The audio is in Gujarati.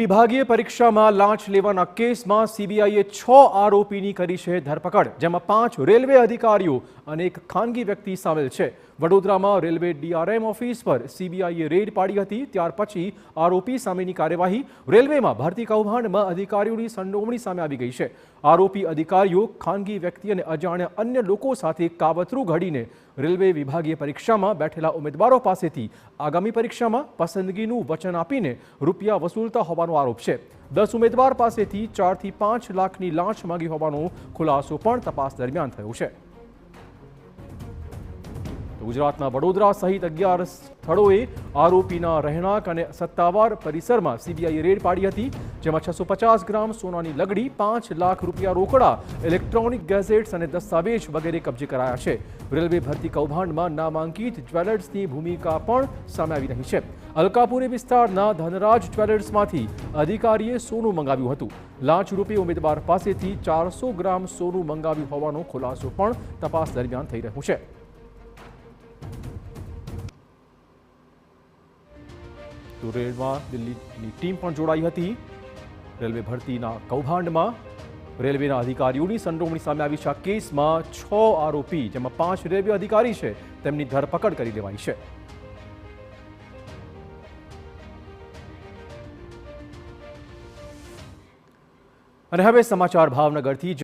વિભાગીય પરીક્ષામાં લાંચ લેવાના કેસમાં સીબીઆઈએ 6 આરોપીની કરી છે ધરપકડ, જેમાં 5 રેલવે અધિકારીઓ અને એક ખાનગી વ્યક્તિ સામેલ છે। વડોદરામાં રેલવે ડીઆરએમ ઓફિસ પર સીબીઆઈએ રેડ પાડી હતી। ત્યાર પછી આરોપી સામેની કાર્યવાહી। રેલવેમાં ભરતી કૌભાંડમાં અધિકારીઓની સંડોવણી સામે આવી ગઈ છે। આરોપી અધિકારીઓ ખાનગી વ્યક્તિ અને અજાણ્યા અન્ય લોકો સાથે કાવતરું ઘડીને રેલવે વિભાગીય પરીક્ષામાં બેઠેલા ઉમેદવારો પાસેથી આગામી પરીક્ષામાં પસંદગીનું વચન આપીને રૂપિયા વસૂલતા હોવાનો આરોપ છે। 10 ઉમેદવાર પાસેથી 4 થી 5 લાખની લાંચ માંગી હોવાનો ખુલાસો પણ તપાસ દરમિયાન થયો છે। ગુજરાતના વડોદરા સહિત 11 સ્થળોએ આરોપીના રહેણાંક અને સત્તાવાર પરિસરમાં સીબીઆઈએ રેડ પાડી હતી, જેમાં 650 ગ્રામ સોનાની લગડી, 5 લાખ રૂપિયા રોકડા, ઇલેક્ટ્રોનિક ગેઝેટ્સ અને દસ્તાવેજ વગેરે કબજે કરાયા છે। રેલવે ભરતી કૌભાંડમાં નામાંકિત જ્વેલર્સની ભૂમિકા પણ સામે આવી રહી છે। અલકાપુરી વિસ્તારના ધનરાજ જ્વેલર્સમાંથી અધિકારીએ સોનું મંગાવ્યું હતું। લાંચ રૂપે ઉમેદવાર પાસેથી 400 ગ્રામ સોનું મંગાવ્યું હોવાનો ખુલાસો પણ તપાસ દરમિયાન થઈ રહ્યો છે। તો રેલમાં દિલ્હીની ટીમ પણ જોડાઈ હતી। રેલવે ભરતીના કૌભાંડમાં રેલવેના અધિકારીઓની સંડોવણી સામે આવી છે। આ કેસમાં 6 આરોપી, જેમાં 5 રેલવે અધિકારી છે, તેમની ધરપકડ કરી લેવાઈ છે। અને હવે સમાચાર ભાવનગરથી।